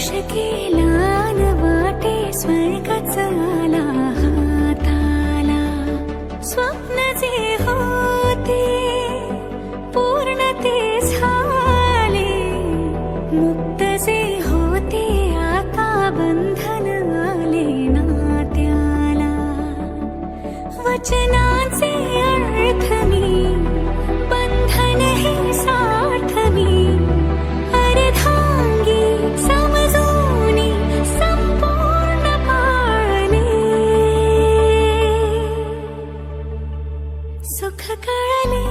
स्पर्श केला न वाटे स्वर्गच आला हाताला. स्वप्न जे होते पूर्ण ते झाले, मुक्त जे होते आता बंधन आले नात्याला. वचनाचे अर्थ मी, बंधन हे सार्थ मी, अर्धांगी समजूनी संपूर्ण पाळणे. सुख कळले